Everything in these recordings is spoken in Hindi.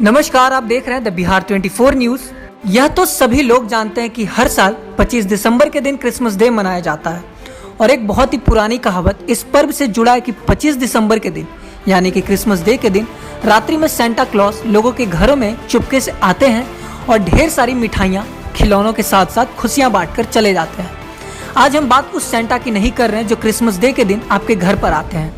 नमस्कार, आप देख रहे हैं द बिहार 24 न्यूज। यह तो सभी लोग जानते हैं कि हर साल 25 दिसंबर के दिन क्रिसमस डे मनाया जाता है और एक बहुत ही पुरानी कहावत इस पर्व से जुड़ा है कि 25 दिसंबर के दिन यानी कि क्रिसमस डे के दिन रात्रि में सेंटा क्लॉज लोगों के घरों में चुपके से आते हैं और ढेर सारी मिठाइयाँ खिलौनों के साथ साथ खुशियाँ बांटकर चले जाते हैं। आज हम बात उस सेंटा की नहीं कर रहे हैं जो क्रिसमस डे के दिन आपके घर पर आते हैं।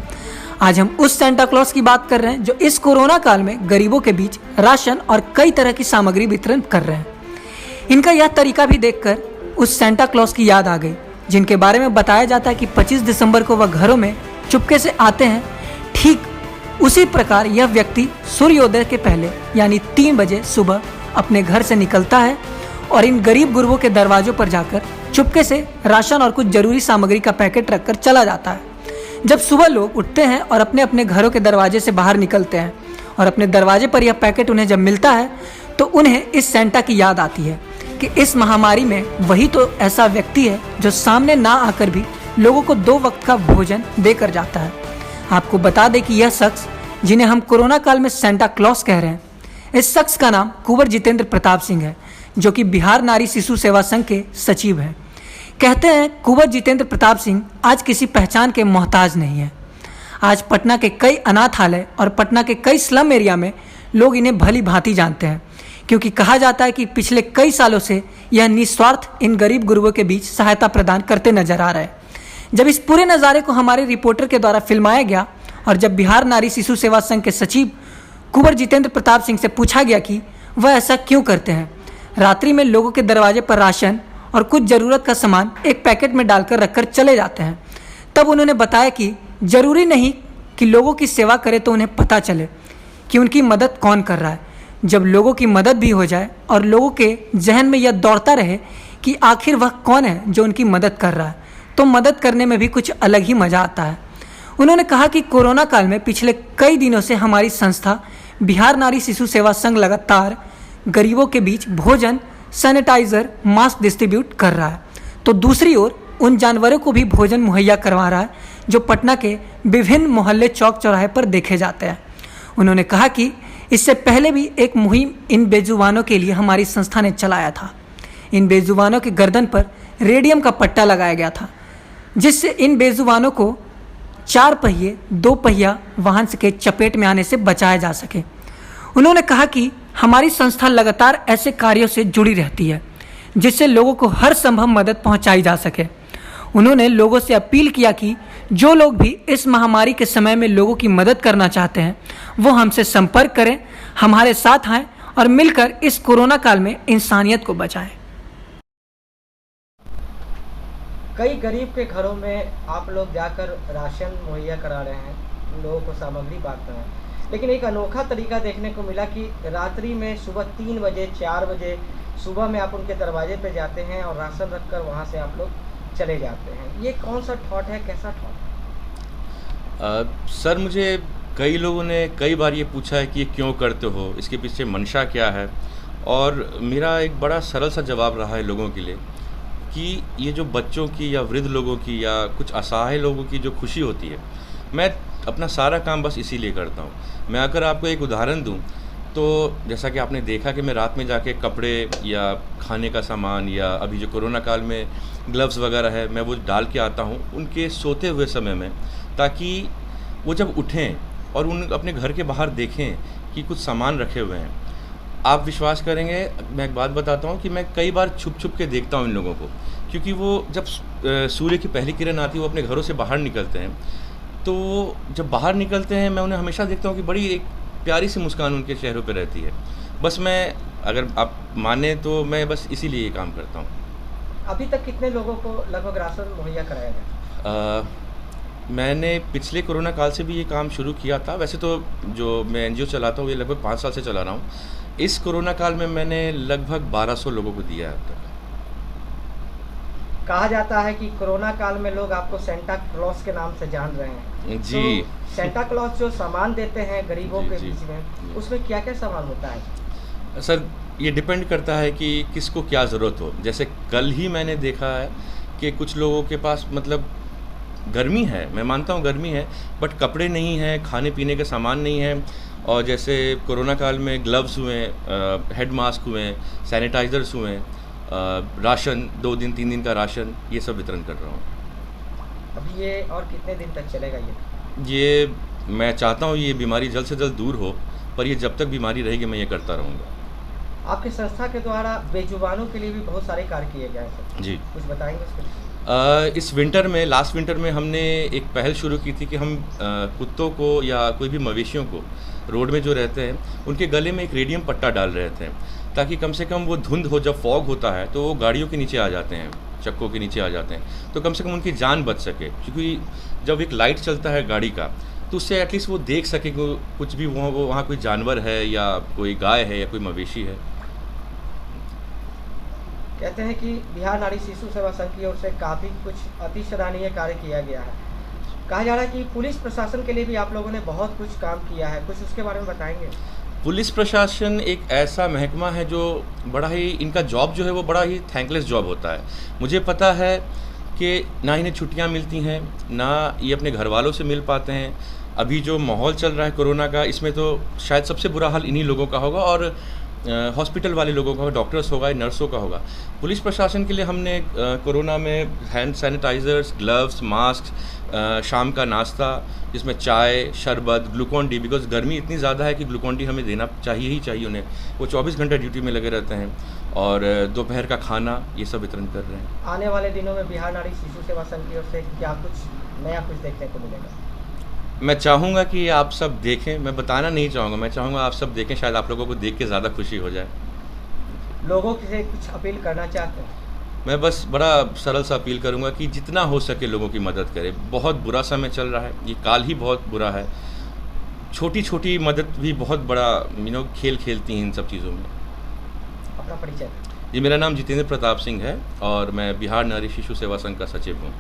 आज हम उस सेंटा क्लॉज की बात कर रहे हैं जो इस कोरोना काल में गरीबों के बीच राशन और कई तरह की सामग्री वितरण कर रहे हैं। इनका यह तरीका भी देखकर उस सेंटा क्लॉज की याद आ गई, जिनके बारे में बताया जाता है कि 25 दिसंबर को वह घरों में चुपके से आते हैं। ठीक उसी प्रकार यह व्यक्ति सूर्योदय के पहले यानी 3 बजे सुबह अपने घर से निकलता है और इन गरीब गुरबों के दरवाजों पर जाकर चुपके से राशन और कुछ जरूरी सामग्री का पैकेट रखकर चला जाता है। जब सुबह लोग उठते हैं और अपने अपने घरों के दरवाजे से बाहर निकलते हैं और अपने दरवाजे पर यह पैकेट उन्हें जब मिलता है तो उन्हें इस सेंटा की याद आती है कि इस महामारी में वही तो ऐसा व्यक्ति है जो सामने ना आकर भी लोगों को 2 वक्त का भोजन देकर जाता है। आपको बता दें कि यह शख्स जिन्हें हम कोरोना काल में सेंटा क्लॉज कह रहे हैं, इस शख्स का नाम कुंवर जितेंद्र प्रताप सिंह है, जो कि बिहार नारी शिशु सेवा संघ के सचिव हैं। कहते हैं कुंवर जितेंद्र प्रताप सिंह आज किसी पहचान के मोहताज नहीं है। आज पटना के कई अनाथालय और पटना के कई स्लम एरिया में लोग इन्हें भली भांति जानते हैं, क्योंकि कहा जाता है कि पिछले कई सालों से यह निस्वार्थ इन गरीब गुरबों के बीच सहायता प्रदान करते नजर आ रहे हैं। जब इस पूरे नज़ारे को हमारे रिपोर्टर के द्वारा फिल्माया गया और जब बिहार नारी शिशु सेवा संघ के सचिव कुंवर जितेंद्र प्रताप सिंह से पूछा गया कि वह ऐसा क्यों करते हैं, रात्रि में लोगों के दरवाजे पर राशन और कुछ ज़रूरत का सामान एक पैकेट में डालकर रखकर चले जाते हैं, तब उन्होंने बताया कि ज़रूरी नहीं कि लोगों की सेवा करें तो उन्हें पता चले कि उनकी मदद कौन कर रहा है। जब लोगों की मदद भी हो जाए और लोगों के जहन में यह दौड़ता रहे कि आखिर वह कौन है जो उनकी मदद कर रहा है, तो मदद करने में भी कुछ अलग ही मज़ा आता है। उन्होंने कहा कि कोरोना काल में पिछले कई दिनों से हमारी संस्था बिहार नारी शिशु सेवा संघ लगातार गरीबों के बीच भोजन, सैनिटाइज़र, मास्क डिस्ट्रीब्यूट कर रहा है, तो दूसरी ओर उन जानवरों को भी भोजन मुहैया करवा रहा है जो पटना के विभिन्न मोहल्ले चौक चौराहे पर देखे जाते हैं। उन्होंने कहा कि इससे पहले भी एक मुहिम इन बेजुबानों के लिए हमारी संस्था ने चलाया था। इन बेजुबानों के गर्दन पर रेडियम का पट्टा लगाया गया था, जिससे इन बेजुबानों को 4 पहिए 2 पहिया वाहन के चपेट में आने से बचाया जा सके। उन्होंने कहा कि हमारी संस्था लगातार ऐसे कार्यों से जुड़ी रहती है जिससे लोगों को हर संभव मदद पहुंचाई जा सके। उन्होंने लोगों से अपील किया कि जो लोग भी इस महामारी के समय में लोगों की मदद करना चाहते हैं वो हमसे संपर्क करें, हमारे साथ आएं और मिलकर इस कोरोना काल में इंसानियत को बचाएं। कई गरीब के घरों में आप लोग जाकर राशन मुहैया करा रहे हैं, लोगों को सामग्री बांट रहे हैं, लेकिन एक अनोखा तरीका देखने को मिला कि रात्रि में सुबह 3 बजे 4 बजे सुबह में आप उनके दरवाजे पे जाते हैं और राशन रखकर वहाँ से आप लोग चले जाते हैं। ये कौन सा थॉट है, कैसा थॉट है? सर, मुझे कई लोगों ने कई बार ये पूछा है कि ये क्यों करते हो, इसके पीछे मंशा क्या है, और मेरा एक बड़ा सरल सा जवाब रहा है लोगों के लिए कि ये जो बच्चों की या वृद्ध लोगों की या कुछ असहाय लोगों की जो खुशी होती है, मैं अपना सारा काम बस इसीलिए करता हूँ। मैं अगर आपको एक उदाहरण दूँ तो जैसा कि आपने देखा कि मैं रात में जाके कपड़े या खाने का सामान या अभी जो कोरोना काल में ग्लव्स वगैरह है, मैं वो डाल के आता हूँ उनके सोते हुए समय में, ताकि वो जब उठें और उन अपने घर के बाहर देखें कि कुछ सामान रखे हुए हैं। आप विश्वास करेंगे, मैं एक बात बताता हूँ कि मैं कई बार छुप छुप के देखता हूँ इन लोगों को, क्योंकि वो जब सूर्य की पहली किरण आती है वो अपने घरों से बाहर निकलते हैं, तो जब बाहर निकलते हैं मैं उन्हें हमेशा देखता हूँ कि बड़ी एक प्यारी सी मुस्कान उनके चेहरों पे रहती है। बस मैं, अगर आप माने तो मैं बस इसीलिए ये काम करता हूँ। अभी तक कितने लोगों को लगभग राशन मुहैया कराया गया? मैंने पिछले कोरोना काल से भी ये काम शुरू किया था। वैसे तो जो मैं एनजीओ चलाता हूँ ये लगभग 5 साल से चला रहा हूँ। इस कोरोना काल में मैंने लगभग 1200 लोगों को दिया है अब तक। कहा जाता है कि कोरोना काल में लोग आपको सेंटा क्लॉज के नाम से जान रहे हैं जी। तो सेंटा क्लॉज जो सामान देते हैं गरीबों के बीच में, उसमें क्या क्या सामान होता है? सर, ये डिपेंड करता है कि किसको क्या ज़रूरत हो। जैसे कल ही मैंने देखा है कि कुछ लोगों के पास मतलब गर्मी है, मैं मानता हूँ गर्मी है, बट कपड़े नहीं हैं, खाने पीने के सामान नहीं है। और जैसे कोरोना काल में ग्लव्स हुए, हेड मास्क हुए, सैनिटाइज़र्स हुए, राशन 2 दिन 3 दिन का राशन, ये सब वितरण कर रहा हूँ। अभी ये और कितने दिन तक चलेगा ये मैं चाहता हूँ ये बीमारी जल्द से जल्द दूर हो, पर ये जब तक बीमारी रहेगी मैं ये करता रहूँगा। आपकी संस्था के द्वारा बेजुबानों के लिए भी बहुत सारे कार्य किए गए हैं सर, जी। कुछ बताएंगे उसके? इस विंटर में, लास्ट विंटर में हमने एक पहल शुरू की थी कि हम कुत्तों को या कोई भी मवेशियों को रोड में जो रहते हैं उनके गले में एक रेडियम पट्टा डाल रहे थे, ताकि कम से कम वो धुंध हो, जब फॉग होता है तो वो गाड़ियों के नीचे आ जाते हैं, चक्कों के नीचे आ जाते हैं, तो कम से कम उनकी जान बच सके। क्योंकि जब एक लाइट चलता है गाड़ी का तो उससे एटलीस्ट वो देख सके कि कुछ भी वहाँ कोई जानवर है या कोई गाय है या कोई मवेशी है। कहते हैं कि बिहार नारी शिशु सेवा संघ की ओर से काफ़ी कुछ अति सराहनीय कार्य किया गया है। कहा जा रहा है कि पुलिस प्रशासन के लिए भी आप लोगों ने बहुत कुछ काम किया है, कुछ उसके बारे में बताएंगे? पुलिस प्रशासन एक ऐसा महकमा है जो बड़ा ही, इनका जॉब जो है वो बड़ा ही थैंकलेस जॉब होता है। मुझे पता है कि ना इन्हें छुट्टियां मिलती हैं, ना ये अपने घर वालों से मिल पाते हैं। अभी जो माहौल चल रहा है कोरोना का, इसमें तो शायद सबसे बुरा हाल इन्हीं लोगों का होगा, और हॉस्पिटल वाले लोगों का, डॉक्टर्स होगा, नर्सों का होगा। पुलिस प्रशासन के लिए हमने कोरोना में हैंड सैनिटाइज़र्स, ग्लव्स, मास्क, शाम का नाश्ता जिसमें चाय, शरबत, ग्लूकॉन डी, बिकॉज गर्मी इतनी ज़्यादा है कि ग्लूकॉन डी हमें देना चाहिए ही चाहिए उन्हें। वो 24 घंटे ड्यूटी में लगे रहते हैं। और दोपहर का खाना, ये सब वितरण कर रहे हैं। आने वाले दिनों में बिहार नारी शिशु सेवा संघ की ओर से क्या कुछ नया कुछ देखने को मिलेगा? मैं चाहूँगा कि आप सब देखें, मैं बताना नहीं चाहूँगा, मैं चाहूँगा आप सब देखें, शायद आप लोगों को देख के ज़्यादा खुशी हो जाए। लोगों से कुछ अपील करना चाहते हैं? मैं बस बड़ा सरल सा अपील करूँगा कि जितना हो सके लोगों की मदद करें। बहुत बुरा समय चल रहा है, ये काल ही बहुत बुरा है। छोटी छोटी मदद भी बहुत बड़ा खेल खेलती हैं इन सब चीज़ों में। अपना परिचय? जी, मेरा नाम जितेंद्र प्रताप सिंह है और मैं बिहार नारी शिशु सेवा संघ का सचिव हूँ।